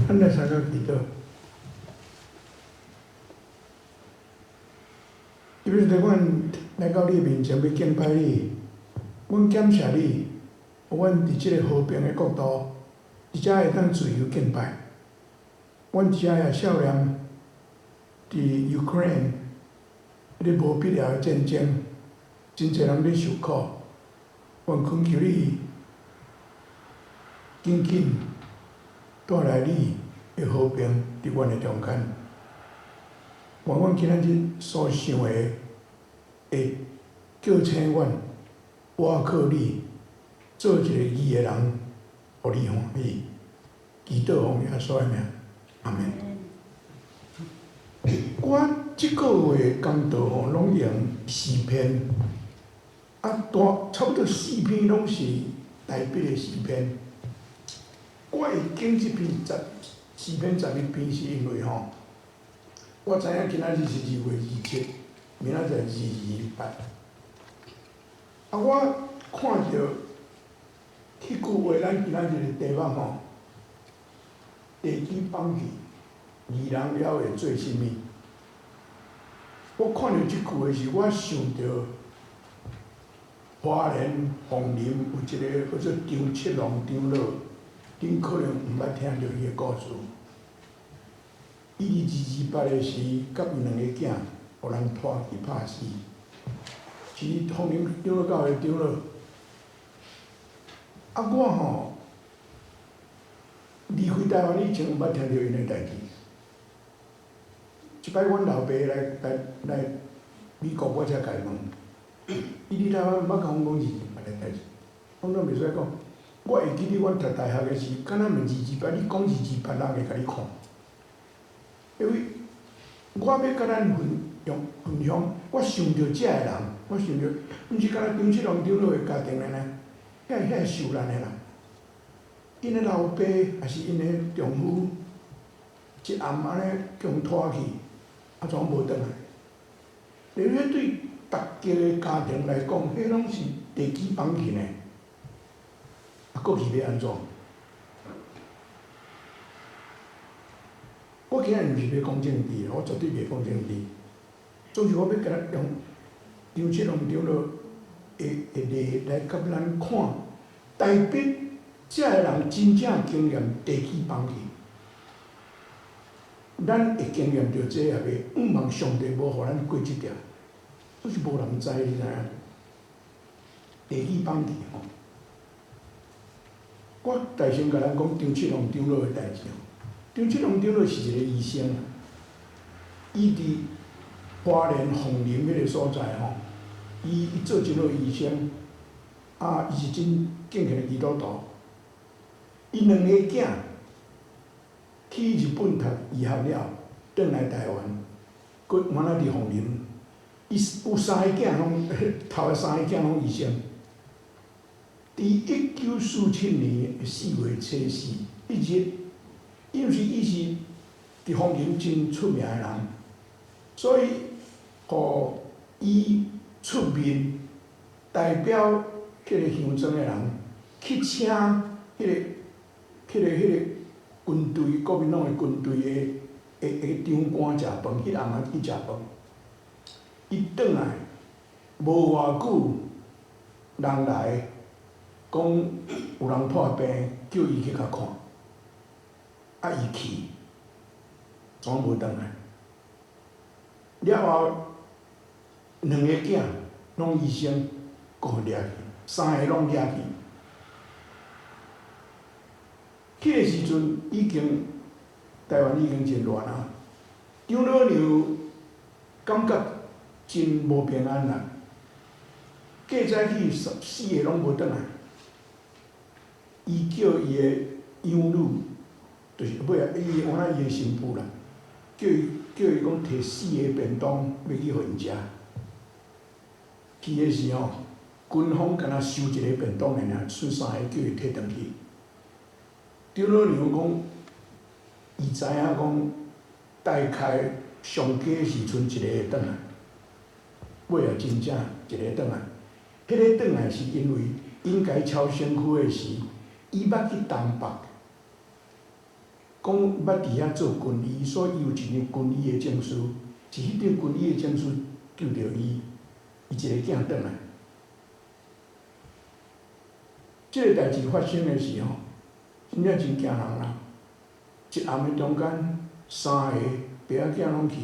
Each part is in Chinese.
咱来参加祈祷。因为在阮来到你面前要敬拜你，阮感谢你，阮伫即个和平的国度，伫遮会当自由敬拜。阮遮也少年伫 Ukraine 迄个无必要的战争，真侪人咧受苦。阮恳求你，紧紧带来你的和平伫阮的中间。愿阮今仔日所想的，会叫醒阮，我靠你做一个义的人，互你欢喜。祈祷奉耶稣的名，阿门。我即个月工作吼，拢用4篇，差不多4篇拢是台北的4篇。我会拣即篇4篇11篇，是因为吼。我知影今仔日是2月27，明仔载228。我看到迄句话，咱今仔日的题目吼，地基放弃，二人了会做甚物？我看到即句话时，我想到花莲凤林有一个叫做张七郎长老，恁可能毋捌听到伊的故事。伊伫228的时，甲伊2个囝，互人拖去拍死。是凤林长老教会长老。我吼离开台湾以前，毋捌听到因的代志。一摆，阮老爸来美国，我才甲伊问，伊伫台湾毋捌甲阮讲228的代志，阮拢袂使讲。我会记得阮读大学的时，敢若问228，你讲228，人会甲你看。因为我要甲咱分享，我想着遮个人，我想着，毋是敢若张七郎长老的家庭的呢，遐受难的人，因的老爸也是因的丈夫，一暗安尼叫人拖去，怎无转来？因为对逐家的家庭来讲，迄拢是地基绑起呢，过去要安怎？我今日毋是要讲政治，我绝对袂讲政治。总是我要甲咱用张七郎长老的例来甲咱看，台北遮个人真正经验地基绑起。咱会经验着这也袂，毋望上帝无互咱过即条，就是无人知，你知影？地基绑起吼。我大声甲咱讲张七郎长老的代志。张七郎长老是一个医生，伊伫花莲凤林迄个所在吼，伊做一个医生，伊是真敬虔的基督徒。伊2个囝去日本读医学了，转来台湾，佫原来伫凤林。伊有3个囝拢，头个3个囝拢医生。伫1947年4月初4日。因为伊是伫凤林真出名的人，所以互伊出面代表迄个乡庄的人去请迄个军队国民党的军队的长官食饭，迄暗仔去食饭。伊转来无偌久，人来讲有人破病，叫伊去甲看。伊去，怎无转来？了后，2个囝拢医生，互掠去，3个拢掠去。迄个时阵已经台湾已经真乱啊，张老娘感觉真无平安啦。过早去4个拢无转来，伊叫伊的养女。就是尾仔，原来伊的新妇啦，叫伊讲摕4个便当要去互因食。去的时候，军方敢若收1个便当尔，剩3个叫伊摕转去。张老娘讲，伊知影讲，大概上加是剩1个会转来，尾仔真正1个转来。迄个转来是因为应该超身躯的时，伊捌去东北。讲捌伫遐做军医，所以伊有一张军医的证书，是迄张军医的证书救着伊一个囝转来。即个代志发生的时候，真正真惊人啦！一暗的中间，3个爸仔囝拢去，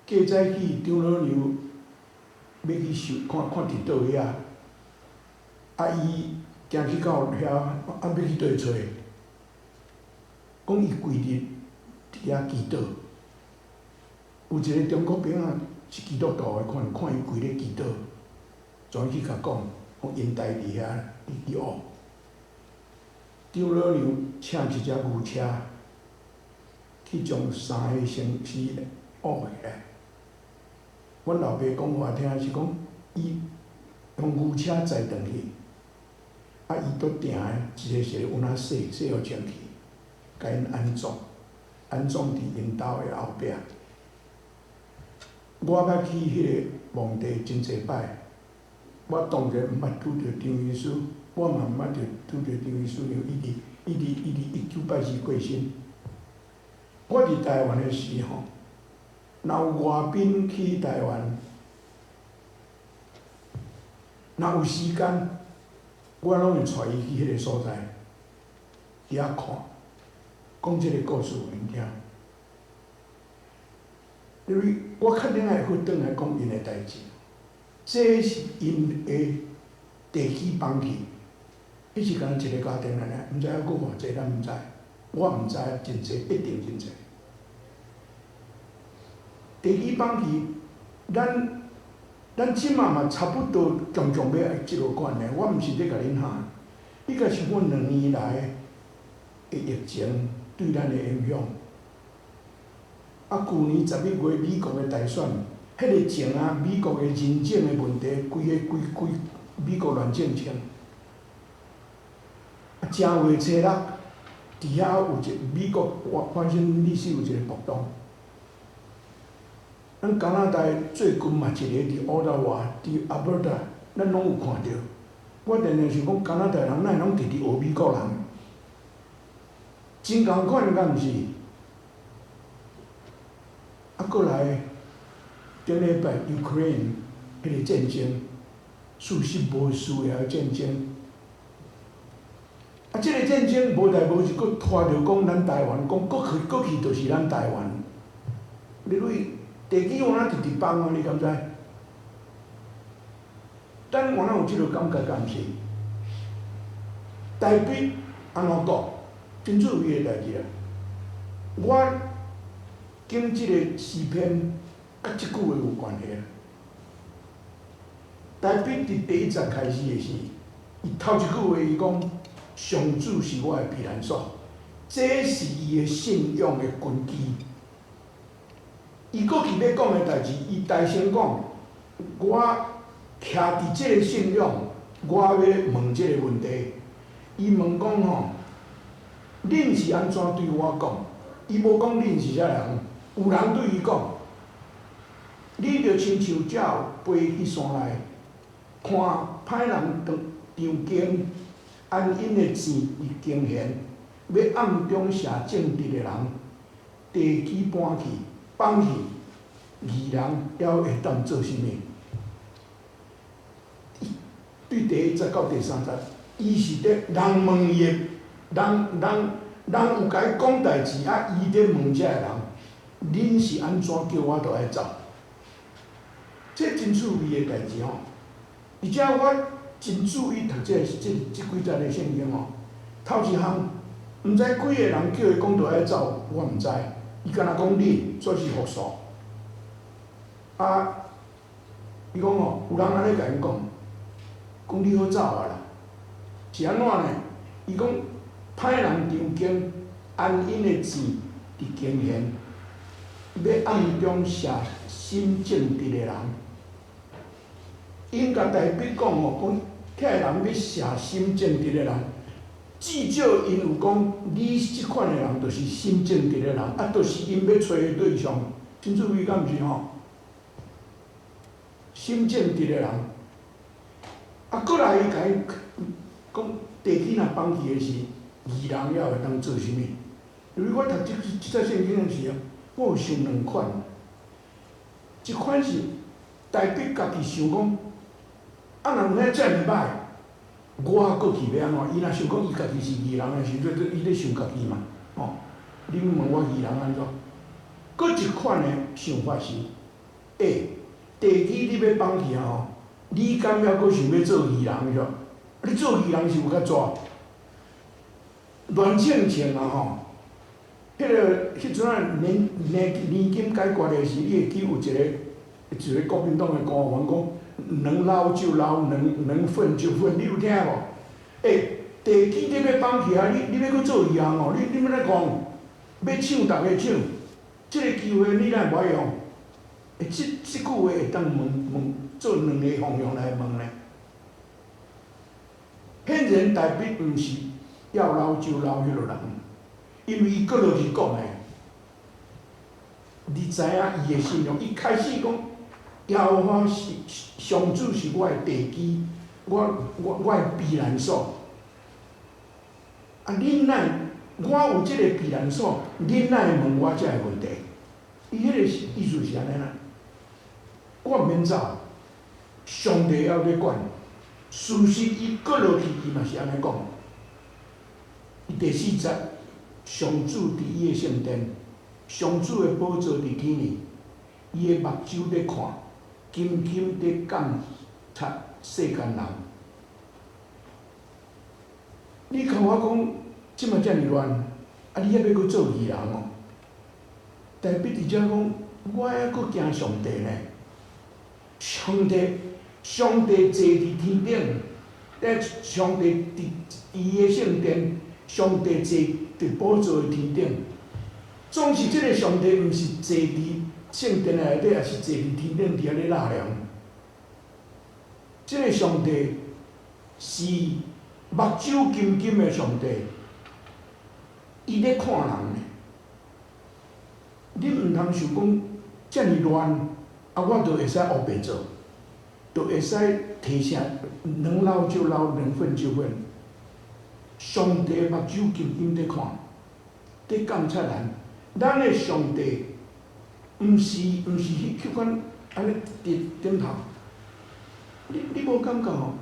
过早起张老娘要去看看伫倒位啊，伊行去到遐，要去倒找，讲伊规日伫遐祈祷。有一个中国兵仔是基督徒的，看伊规日祈祷，全去甲讲，因待伫遐去学。张老娘请一只牛车，去将3个先师学下来。阮老爸讲我听是讲，伊用牛车载转去，伊拄定的一个一个有哪洗互清气，甲因安葬，安葬伫因兜的后壁。我捌去迄个墓地真侪摆，我当然毋捌拄着张医师，我嘛毋捌拄着张医师了。伊伫1982过身。我伫台湾的时候，若有外宾去台湾，若有时间，我拢会带伊去迄个所在，伫遐看，讲即个故事互因听。因为我确定会倒来讲因的代志，这是因的地基放弃，迄是干一个家庭尔，毋知影佫偌济，咱毋知，我毋知真济，一定真济。地基放弃，咱即马嘛差不多强要爱即落款的，我毋是咧甲恁喊，伊个是阮2年来的疫情对咱的影响。去年11月美国的大选，迄个前啊，美国的人种的问题，规美国乱政清。正月初6，伫遐有美国发生历史有一个暴动。咱加拿大最近嘛一个伫渥太华、伫阿伯达，咱拢有看到。我常常想讲，加拿大人哪会拢直直学美国人？真共款，敢毋是？过来，顶礼拜 Ukraine 迄个战争，事实无需要的战争。即个战争无代无志，佫拖着讲咱台湾，讲过去就是咱台湾。你为地基往哪直直放啊？你敢知？咱往哪有即个感觉，敢毋是？台北安怎讲？真趣味的代志啊！我经即个诗篇，甲即句话有关系。台北伫第1节开始的时，伊头一句话伊讲：上主是我的避难所，这是伊的信仰的根基。伊过去要讲的代志，伊大声讲：我徛伫即个信仰，我要问即个问题。伊问讲吼，恁是安怎对我讲？伊无讲恁是啥人。有人对伊讲，你着亲像鸟飞去山内，看歹人场经，安因的钱伊经现，要暗中写正直的人，地基搬去放弃，义人还会当做啥物？对第1节到第3节，伊是咧人问伊的，人有甲伊讲代志，伊咧问遮个人。恁是安怎叫我倒来走？这真趣味的代志吼！而且我真注意读这几节的圣经吼。头一项，毋知几个人叫伊讲倒来走，我毋知。伊敢若讲恁，做是复数。伊讲吼，有人安尼甲因讲，讲你好走啊啦。是安怎呢？伊讲歹人场经，安因的钱伫经现。要暗中写心正直的人，因甲台北讲吼，讲遐人要写心正直的人，至少因有讲，你即款的人就是心正直的人，就是因要找的对象，真趣味敢毋是吼？心正直的人，过来伊甲伊讲，地基若放弃的是，义人还会当做啥物？由于我读即则圣经的时候，我有想两款，一款是台北家己想讲，啊，若有遐遮尔歹，我过去要安怎？伊若想讲伊家己是义人的时阵，伊咧想家己嘛，吼、恁问我义人安怎？搁一款的想法是，地基你要放弃吼，你敢还阁想要做义人着？你做义人是有较蛇，乱称称啊吼。迄阵啊年金解决的时，伊会记有一个国民党的官员讲，能捞就捞，能分就分，你有听无？地基你要放弃啊！你要阁做义人哦？你要咧讲，要抢逐个抢，即个机会你哪会无爱用？即句话会当问做两个方向来问咧。显然台北毋是要捞就捞迄落人，因为伊搁落去讲诶。你知影伊的信用，伊开始讲，耶和华是上主是我的地基，我的避难所。啊，恁哪我有即个避难所，恁哪会问我遮个问题？伊迄个意思是安尼啦。我毋免走，上帝还咧管。事实伊搁落去，伊嘛是安尼讲。第4节，上主伫伊的圣殿。上主的宝座伫天里，伊的目睭咧看，紧紧咧监察世间人。你甲我讲，即马遮尔乱，啊，你还要阁做义人哦？台北伫遮讲，我还阁惊上帝呢。上帝坐伫天顶，上帝伫伊的圣殿，上帝坐伫宝座的天顶。总是即个上帝，毋是坐伫圣殿内底，也是坐伫天顶伫遐咧纳凉。即个上帝是目睭金金的上帝，伊咧看人呢。你毋通想讲遮尔乱，啊，我就会使黑白做，就会使提啥能捞就捞，能分就分。上帝目睭金金咧看，咧监察人。咱的上帝，毋是迄款安尼点头。你无感觉吼？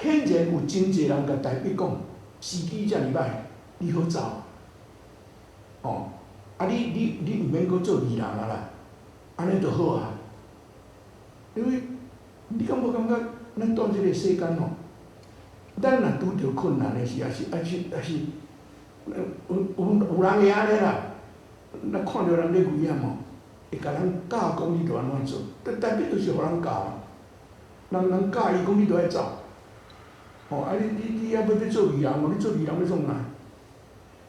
显然有真侪人甲台北讲，时机遮尔歹，你好走。哦，啊你毋免阁做义人啊啦，安尼就好啊。因为你敢无感觉咱住即个世间吼，咱若拄着困难的时，也是有人会安尼啦。咱看到人咧危险哦，会甲人教讲你着安怎做，台北就是互人教，人教伊讲你着爱走，哦，啊你还要做义人哦？你做义人要创啥？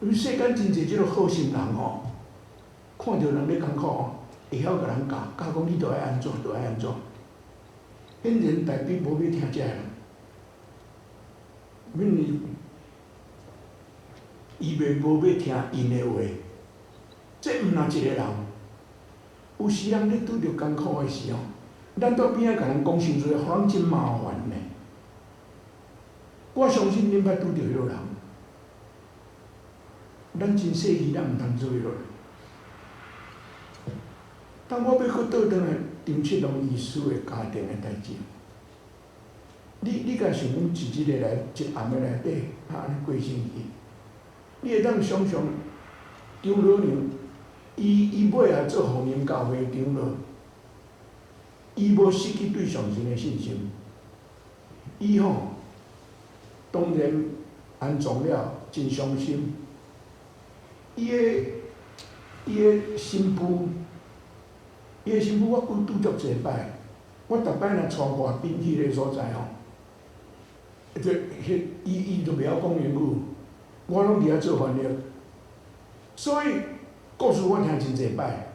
因为世间真侪即个好心人吼，看到人咧艰苦吼，会晓甲人教讲你着爱安怎，着爱安怎。显然台北无要听遮个人，伊袂无要听因的话。这毋若一个人，有时人咧拄着艰苦的时候，咱到边仔甲人讲伤济，互人真麻烦呢。我相信恁捌拄着迄落人，咱真细气，咱毋通做迄落人。当我要搁倒转来张七龙医师的家庭的代志，你甲想讲一日来一暗的内底，安尼过星期，你会当想象张老娘。伊尾也做福音教会长老，伊无失去对上神的信心。伊吼当然安葬了，真伤心。伊的新妇，我拄足侪摆，我逐摆若带外宾去迄个所在吼，伊就袂晓讲英语，我拢伫遐做翻译，所以。故事我听真侪摆，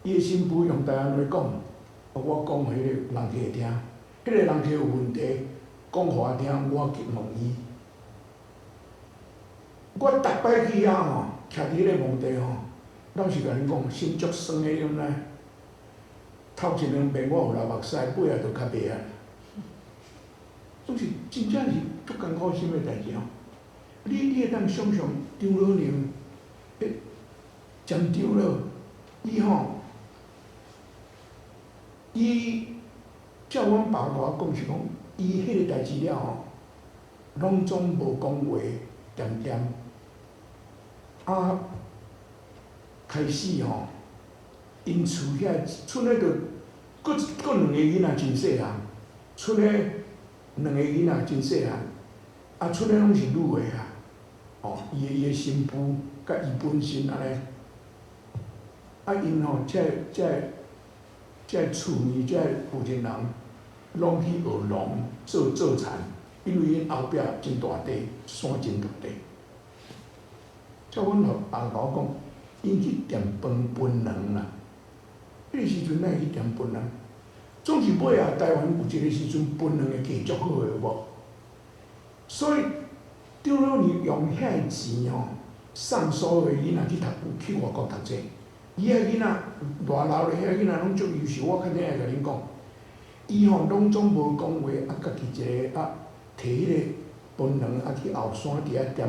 伊的新妇用台湾话讲，我讲互迄个人客听，迄个人客有问题，讲互我听，我去问伊。我逐摆去遐吼，徛伫迄个墓地吼，老实甲恁讲，心足酸的样呾。头一两遍我有流目屎，尾仔就较袂啊。总是真正是足艰苦心的代志吼。你会当想象张老娘。讲长老，伊照阮爸甲我讲是讲，伊迄个代志了吼，拢总无讲话，点点，开始吼，因厝遐厝内着搁两个囡仔真细汉，厝内两个囡仔真细汉，厝内拢是女个伊个新妇甲伊本身安尼，因吼遮厝呢，遮负责人拢去学农做田，因为因后壁真大地，山真大地。照阮爸甲我讲，因去店分粮啦。迄个时阵哪会去店分粮？总是尾啊，台湾有一个时阵分粮的价足好个有无？所以长老你用遐个钱送所有囡仔去外国读册。伊遐囡仔偌老咧，遐囡仔拢足优秀。我较早会甲恁讲，伊拢总无讲话，家己一个摕迄个分粮去后山伫遐点。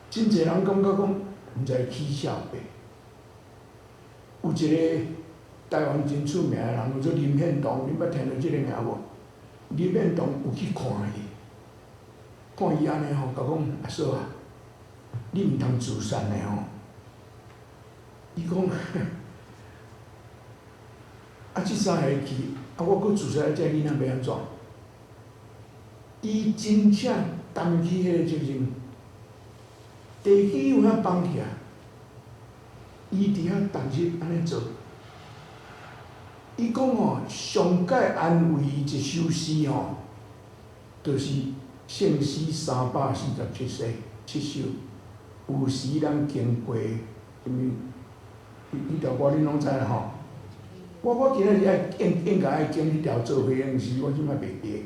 真侪人感觉讲，毋知起笑白。有一个台湾真出名的人，叫做林献堂，恁捌听到即个名无？林献堂有去看伊，看伊安尼甲讲阿嫂啊，你毋通自杀的伊讲，即三个去，我搁自杀，遮囡仔要安怎？伊真正担起迄个责任。地基有遐放起啊，伊伫遐逐日安尼做。伊讲上界安慰伊一首诗就是圣诗347首。有时咱经过，迄条歌恁拢知啦我今仔日应该爱经迄条做回应诗，我即摆袂记。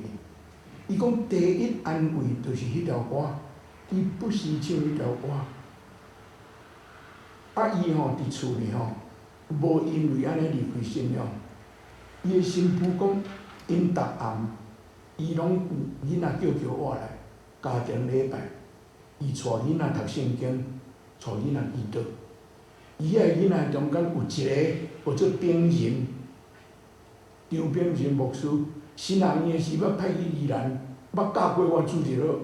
伊讲第一安慰就是迄条歌。伊不时唱迄条歌，伊伫厝里无因为安尼离开信仰。伊个新妇讲，因逐暗，伊拢有囡仔叫我来家庭礼拜，伊带囡仔读圣经，带囡仔祈祷。伊遐囡仔中间有一个叫做炳仁，张炳仁牧师，新人伊个时要派去宜兰，捌教过我主日了。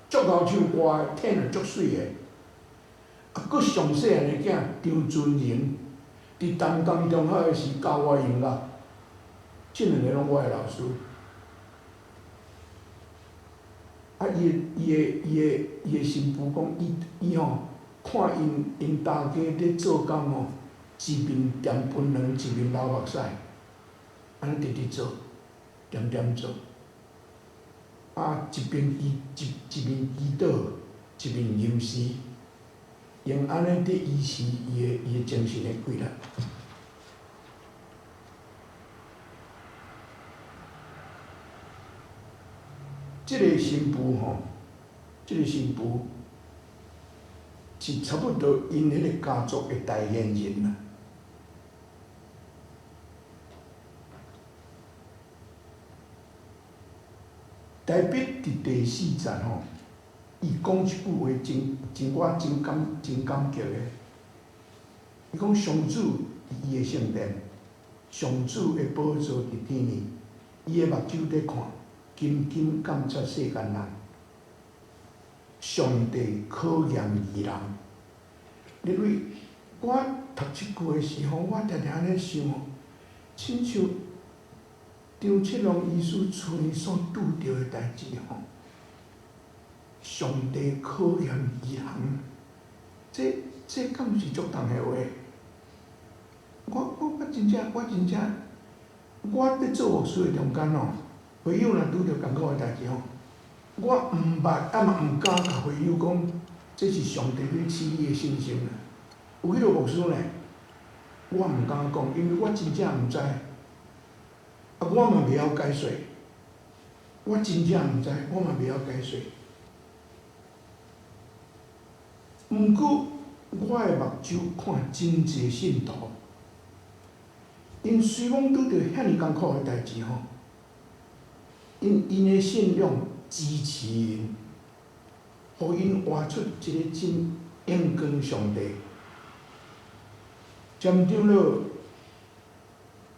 足够唱歌，听着足水个。佫上细汉个囝张尊仁，伫淡江中学个时教我音乐，即两个拢我个老师。伊个新妇讲，伊看因大家咧做工一面点分粮，一面流目屎，安尼直直做，点做。一边一面祈祷，一面吟诗，用安尼伫维持伊个精神的规律。即个新妇是差不多因迄个家族的代言人啦。台北伫第4站伊讲一句话我真感激的。伊讲上主伊个圣殿，上主的宝座伫天呢，伊个目睭在看，紧紧监察世间人。上帝考验义人，因为我读即句的时候，我常常咧想，亲像张七龙医师厝里所拄着的代志上帝考验义人，这敢毋是足重的话？我真正，我咧做牧师的中间会友若拄着艰苦的代志我毋捌嘛毋敢甲会友讲，这是上帝咧赐予的信心啦。有迄个牧师呢，我毋敢讲，因为我真正毋知。我嘛袂晓解说，我真正毋知，我嘛袂晓解说。毋过，我的目睭看真侪信徒，因虽讲拄着遐尼艰苦的代志因的信仰支持因，互因画出一个真阳光上帝。站长老，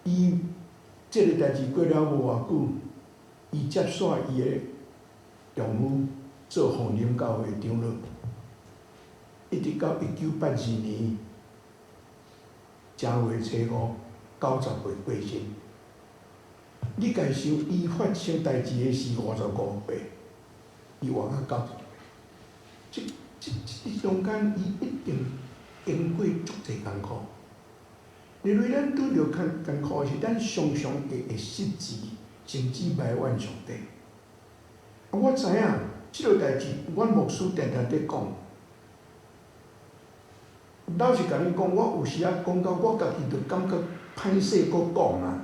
伊即个代志过了无偌久，伊接续伊的丈夫做凤林教会长老，一直到1982年正月初五90岁过身。你家想，伊发生代志的是55岁，伊活到90岁，即中间伊一定经过足侪艰苦。因为咱拄着艰苦的是，咱常常会失志，甚至埋怨上帝。我知影即个代志，阮牧师常常伫讲。老实甲你讲，我有时仔讲到我家己，就感觉歹势阁讲啊，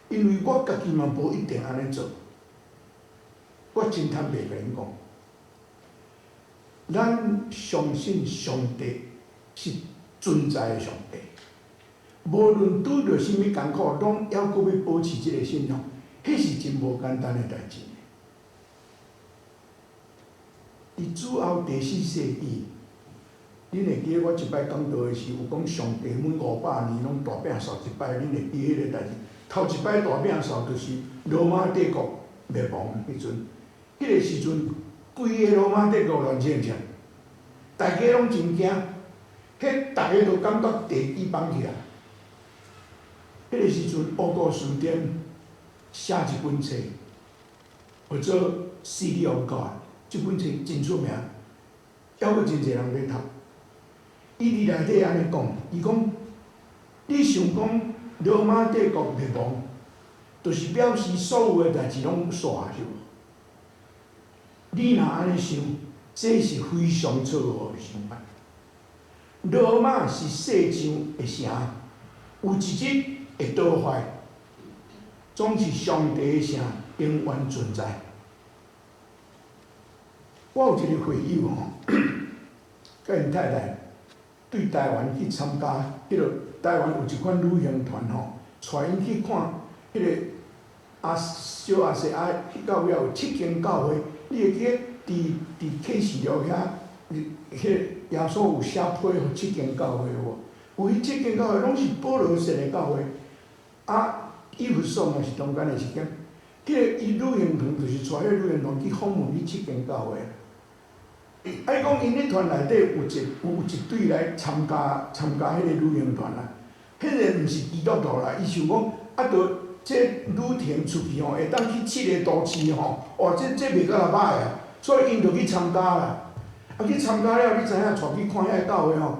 因为我家己嘛无一定安尼做。我真坦白甲恁讲，咱相信上帝是存在的上帝。无论拄着啥物艰苦，拢还阁要保持即个信仰，迄是真无简单的代志。伫主后第4世纪，恁会记得我一摆讲道的时，有讲上帝每500年拢大摒扫一摆，恁会记迄个代志？头一摆大摒扫就是罗马帝国灭亡迄阵，迄个时阵规个罗马帝国乱清清，大家拢真惊，迄大家都感觉地基放起来。迄个时阵，乌古书店写一本册，叫做《City of God》，即本册真出名，还阁真侪人咧读。伊伫内底安尼讲，伊讲，你想讲罗马帝国灭亡，就是表示所有诶代志拢煞去无？你若安尼想，这是非常错误诶想法。罗马是世上诶城，有一日会倒坏，总是上帝的城永远存在。我有一个会友吼，甲因太太对台湾去参加，迄个台湾有一款旅行团吼，带因去看迄个小阿西啊，迄到尾有7间教会，你会记得伫启示录遐，迄耶稣有写批互7间教会无？有迄7间教会拢是保罗设的教会。以弗所嘛是中间的一间，迄个伊旅行团就是带迄旅行团去访问迄7间教会。伊讲因迄团内底有一队来参加迄个旅行团啦，迄个毋是基督徒啦，伊想讲这旅程出去吼，会当去7个都市吼，哇，这袂阁来歹啊，所以因就去参加啦。去参加了，你知影带去看遐教会吼，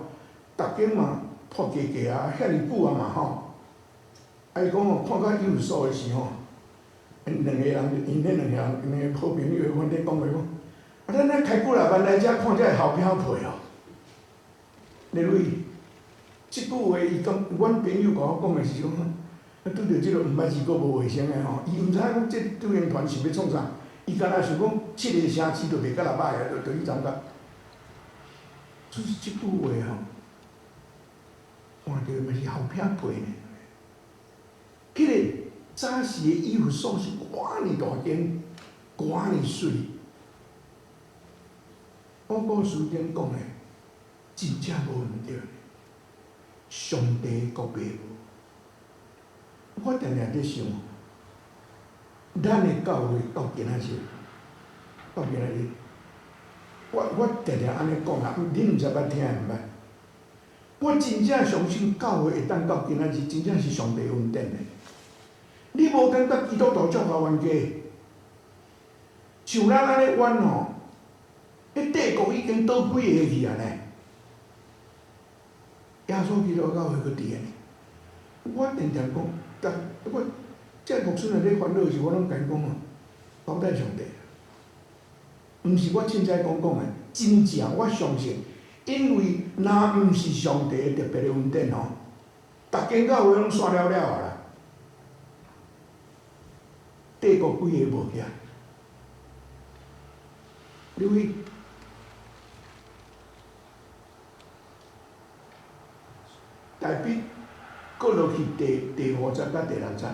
逐间嘛破家家啊，遐尼久啊嘛吼。伊讲吼，看到有所的时吼，因两个人，因迄两个好朋友，阮咧讲话讲，咱咧开几来万来遮看遮后壁配哦。李蕊，即句话伊讲，阮朋友甲我讲的是讲，拄着即个毋捌字阁无卫生的吼，伊毋知影讲即旅行团是要创啥，伊干那想讲7个城市就袂甲来歹啊，就去参加。就是即句话吼，看着嘛是后壁配呢。迄个早时的以弗所是偌尼大间，偌尼水。我古书顶讲的，真正无毋对。上帝国灭无？我常常咧想，咱的教会到今仔日，我常常安尼讲啦，恁毋知捌听毋捌？我真正相信教会会当到今仔日，真正是上帝恩典的。你无感觉基督徒足够冤家？像咱安尼冤吼，迄帝国已经倒几个去啊呢？耶稣基督教会佫伫个呢。我常常讲，我这牧师内底烦恼时，我拢甲伊讲哦，交代上帝。毋是我凊彩讲的，真正我相信，因为若毋是上帝特别的恩典吼，逐间教会拢煞了了啊啦。帝国几个无去啊？因为大笔过落去第50节甲第60节，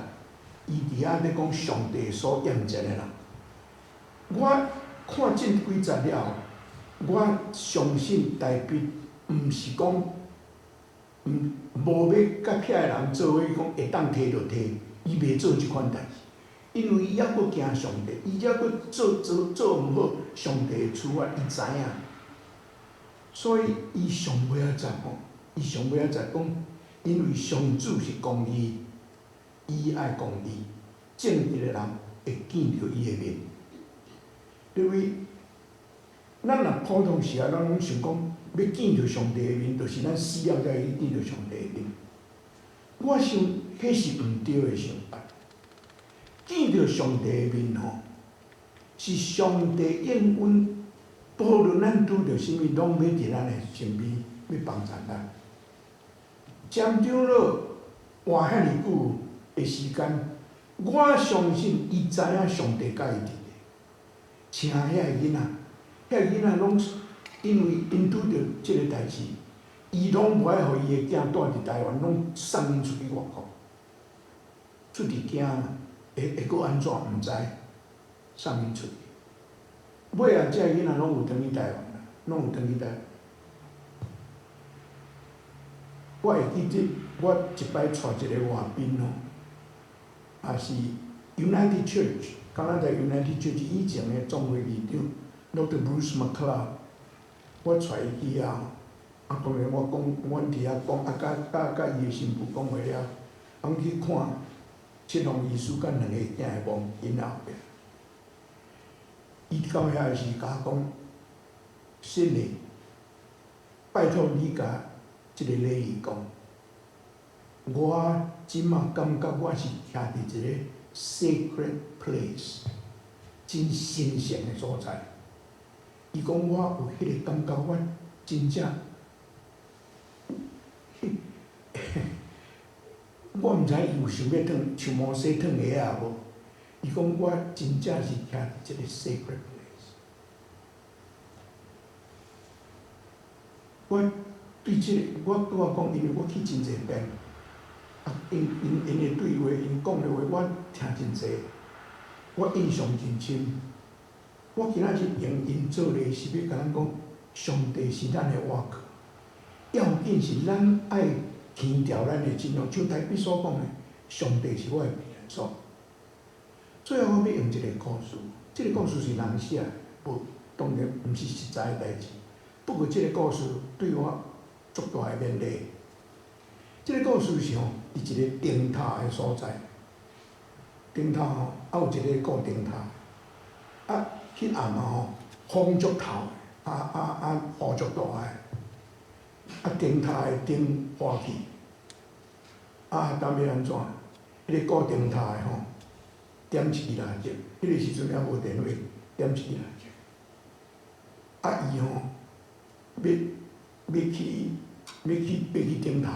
伊伫遐咧讲上帝所验证的人。我看这几节了后，我相信代笔毋是讲无要甲遐个人做伙讲会当摕就摕，伊袂做即款代志，因为伊还佫惊上帝，伊还佫做毋好，上帝会处罚，伊知影。所以伊上尾仔知吼，伊上尾仔知讲，因为上主是公义，伊爱公义，正直的人会见着伊的面。因为咱若普通时啊，咱拢想讲要见着上帝的面，就是咱死了才会见着上帝的面。我想迄是毋对的想法。见着上帝的面吼，是上帝应允。无论咱拄着啥物，拢要伫咱的身边，要帮助咱。站长老活遐尼久的时间，我相信伊知影上帝甲伊伫咧，请遐个囡仔，遐个囡仔拢因为因拄着即个代志，伊拢无爱互伊的囝住伫台湾，拢送因出去外国，出伫囝会佫安怎毋知，送因出去。尾啊，遮个囡仔拢有转去台湾啦，拢有转去台湾。我会记得，我一摆带一个外宾吼，也是 United Church， 加拿大 United Church 以前的总会议长 Dr. Bruce McLeod， 我带伊去啊，当然我讲，阮伫遐讲，甲伊的新妇讲话了，阮去看七龙医师甲两个囝的亡因后壁。伊到遐个时，甲我讲，信的，拜托你甲即个礼仪讲，我即马感觉我是徛伫一个 sacred place， 真神圣的所在。伊讲我有迄个感觉，我真正，我毋知伊有想要像摩西烫鞋啊无？伊讲我真正是徛伫一个 sacred place。我对即个，我拄仔讲，因为我去真侪遍，啊，因的对话，因讲的话，我听真侪，我印象真深。我今仔日用因做例是要甲咱讲，上帝是咱的倚靠，要紧是咱爱牵调咱的信仰，像台笔所讲的，上帝是我的避难所。最后，我要用一个故事，这个故事是人写的，当然毋是实在的代志。不过，这个故事对我足大的勉励。这个故事是吼，伫一个灯塔的所在，灯塔吼，还有一个固灯塔，啊，迄暗啊吼，风足透的，雨足大的，啊，灯塔的灯花去，啊，当要安怎？迄个固灯塔的吼。点一支蜡烛，迄个时阵还无电话，点一支蜡烛。啊，伊吼要去顶头，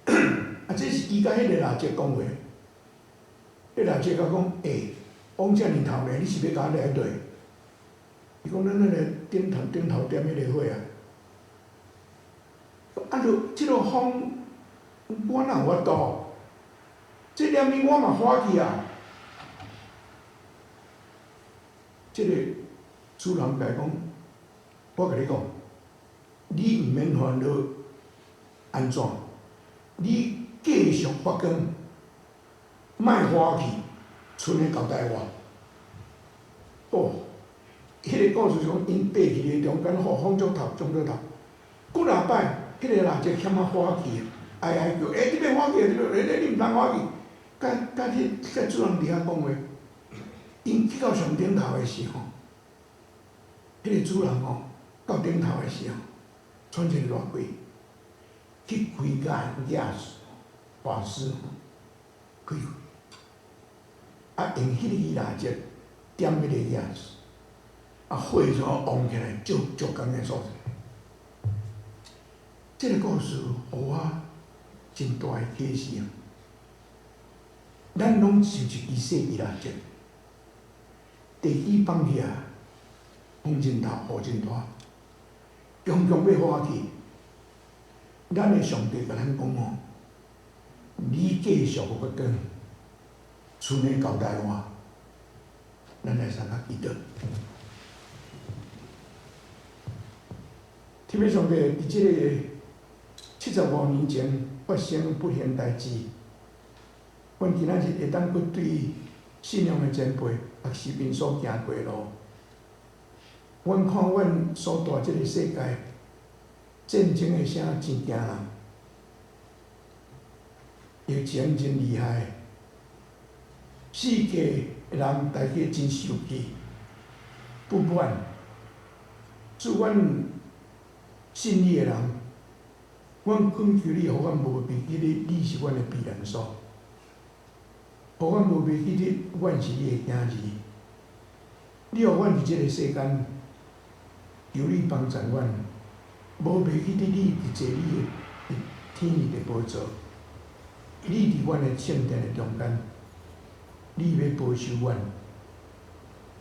啊，这是伊甲迄个蜡烛讲话。迄蜡烛甲讲，往遮尔头咧，你是要甲我来对？伊讲咱来顶头点迄个火啊。啊，即落风，我哪有法度？这点物我嘛欢喜啊！即个主人甲伊讲，我甲你讲，你毋免烦恼，安怎？你继续发光，莫欢喜，剩诶交代我。哦，迄个故事是讲，因爬去个中间，雨风足透，足足透，几若摆，迄个蜡烛欠啊欢喜，哀叫，你要欢喜，你毋通欢喜，甲主人伫遐讲话。因去到上顶头的时候，迄个主人吼到顶头的时候，穿一个热鬼，去开眼瓦斯，开，啊用迄支蜡烛点迄个瓦斯，啊火就旺起来，足光的所在。这个故事互我真大的启示啊！咱拢是一支细支蜡烛。地基放下，风真大，雨真大，强强要花去。咱的上帝甲咱讲哦，你继续发光，剩诶交代我，咱来参加祈祷。特别上帝伫即个75年前发生不幸代志，阮今仔日会当去对信仰的前辈学习因所行过的路。阮看阮所住即个世界，战争的声真惊人，疫情真厉害，世界的人大家真受气、不满。是阮信你的人，阮恳求你，互阮无迷记你，你是阮的避难所。互阮无迷记你，阮是你的囝儿。你互阮伫即个世间，求你帮助阮，无迷记你，你伫坐你的天里的宝座，你伫阮的圣殿的中间，你要保守阮，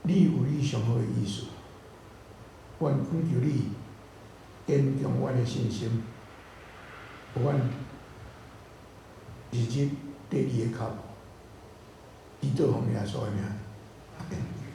你有你上好的意思。阮恳求你坚强阮的信心，互阮日日跟你的脚，祈祷奉耶稣的名，阿门。